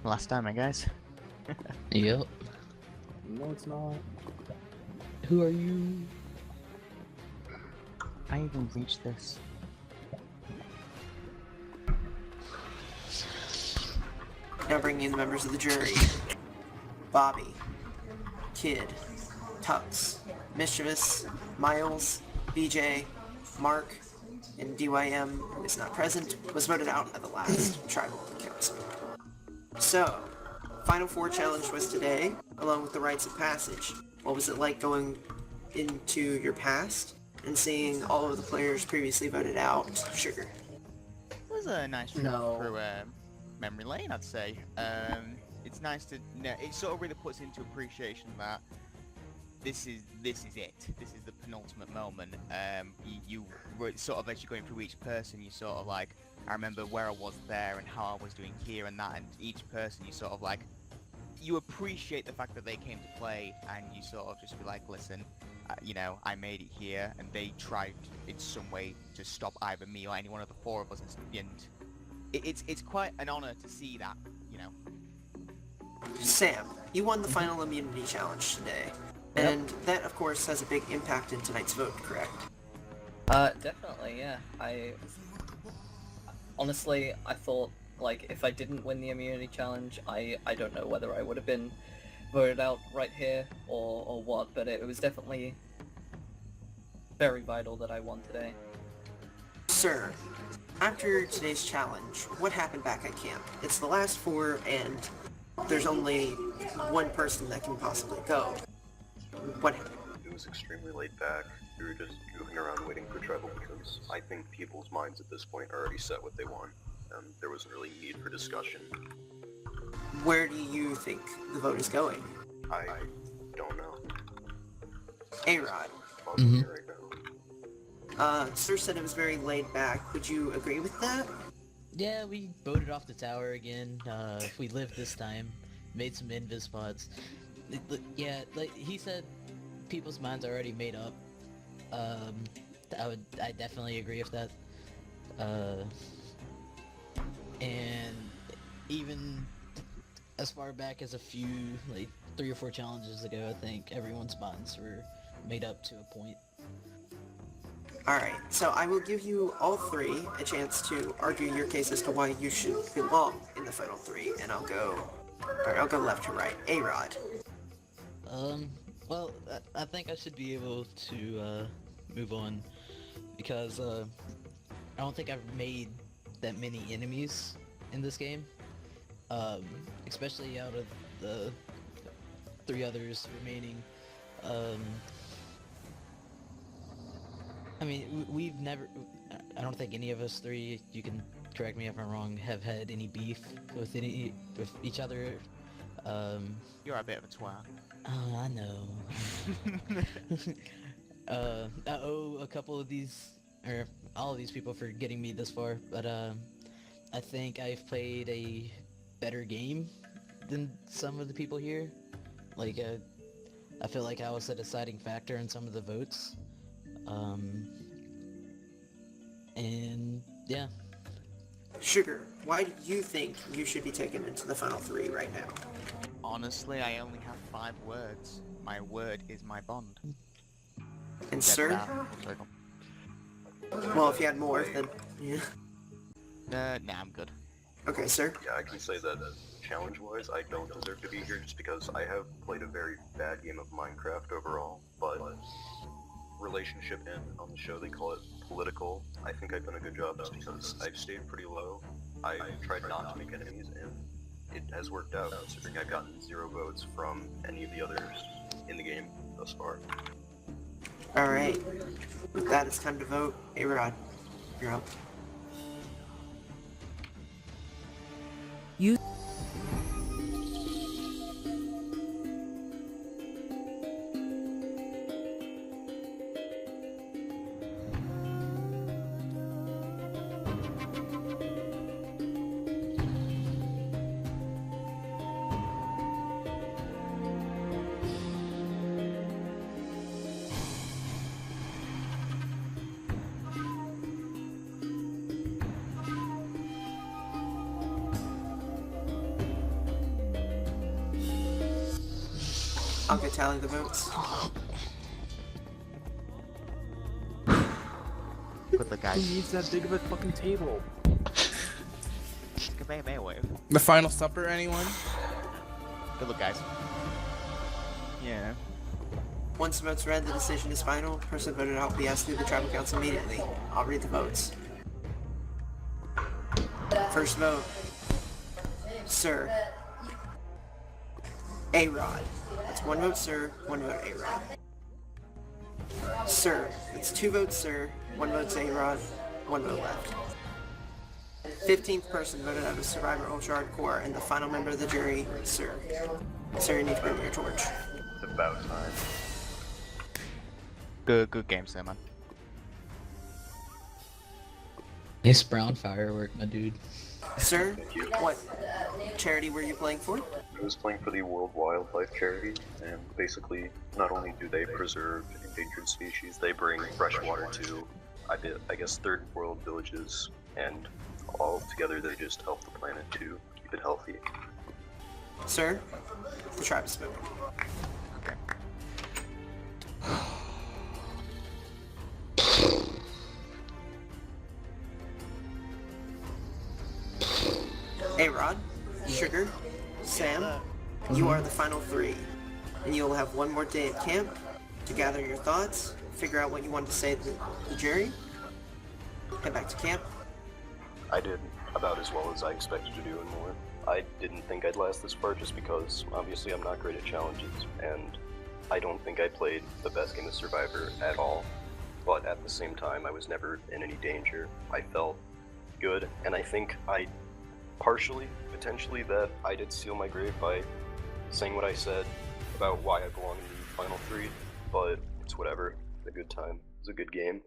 Last time, I guess. Yep. No, it's not. Who are you? I even reached this. Now bringing in the members of the jury. Bobby, Kid, Tux, Mischievous, Miles, BJ, Mark, and DYM, who is not present, was voted out at the last tribal council. So, Final Four challenge was today, along with the rites of passage. What was it like going into your past and seeing all of the players previously voted out? Sugar. It was a nice trip through memory lane, I'd say. It's nice to know, it sort of really puts into appreciation that this is it. This is the penultimate moment. You were sort of, as you're going through each person, you sort of like, I remember where I was there and how I was doing here and that, and each person you sort of like, you appreciate the fact that they came to play, and you sort of just be like, listen, you know, I made it here, and they tried in some way to stop either me or any one of the four of us, and it's quite an honor to see that, you know. Sam, you won the final immunity challenge today, and that, of course, has a big impact in tonight's vote, correct? Definitely, yeah. Honestly, I thought, like, if I didn't win the immunity challenge, I don't know whether I would have been voted out right here or what, but it was definitely very vital that I won today. Sir, after today's challenge, what happened back at camp? It's the last four, and there's only one person that can possibly go. What happened? It was extremely laid back. We were just goofing around waiting for trouble because I think people's minds at this point are already set what they want. There wasn't really need for discussion. Where do you think the vote is going? I don't know. A-Rod. Right now. Sir said it was very laid back. Would you agree with that? Yeah, we voted off the tower again. We lived this time. Made some invis spots. Yeah, like he said, people's minds are already made up. I definitely agree with that. And even as far back as a few, like 3 or 4 challenges ago, I think everyone's minds were made up to a point. Alright, so I will give you all three a chance to argue your case as to why you should belong in the final three, and I'll go left to right. A-Rod. Well, I think I should be able to, move on, because, I don't think I've made that many enemies in this game, especially out of the 3 others remaining. I mean, we've never, I don't think any of us 3, you can correct me if I'm wrong, have had any beef with each other. You're a bit of a twat. Oh, I know. I owe a couple of these, or all of these people for getting me this far, but I think I've played a better game than some of the people here. Like, I feel like I was a deciding factor in some of the votes. And yeah. Sugar, why do you think you should be taken into the final three right now? Honestly, I only have 5 words. My word is my bond. And sir? Well, if you had more, then yeah. Nah, I'm good. Okay, sir. Yeah, I can say that challenge-wise, I don't deserve to be here just because I have played a very bad game of Minecraft overall, but relationship in on the show, they call it political. I think I've done a good job just because I've stayed pretty low. I tried not to make enemies, and it has worked out considering I've gotten 0 votes from any of the others in the game thus far. Alright. With that, it's time to vote. A-Rod, you're up. I'll go tally the votes. Good luck, Who guys. needs that big of a fucking table? Wave. The final supper, anyone? Good luck, guys. Yeah. Once the votes read, the decision is final. Person voted out will be asked through the tribal council immediately. I'll read the votes. First vote. Sir. A-Rod. That's 1 vote Sir, 1 vote A-Rod. Sir. That's 2 votes Sir, 1 vote A-Rod, 1 vote left. 15th person voted out of Survivor Ultra Hardcore, and the final member of the jury, Sir. Sir, you need to bring your torch. It's about time. Good game, sir, man. Nice brown firework, my dude. Sir, Thank you. what charity were you playing for? I was playing for the World Wildlife Charity, and basically, not only do they preserve endangered species, they bring fresh water to, I guess, third world villages, and all together they just help the planet to keep it healthy. Sir, the tribe is spoken. Okay. A-Rod, Sugar, Sam, you are the final 3. And you will have 1 more day at camp to gather your thoughts, figure out what you want to say to the jury, head back to camp. I did about as well as I expected to do and more. I didn't think I'd last this far just because obviously I'm not great at challenges, and I don't think I played the best game of Survivor at all, but at the same time I was never in any danger. I felt good, and I think I potentially that I did seal my grave by saying what I said about why I belong in the final 3, but it's whatever. It's a good time. It's a good game.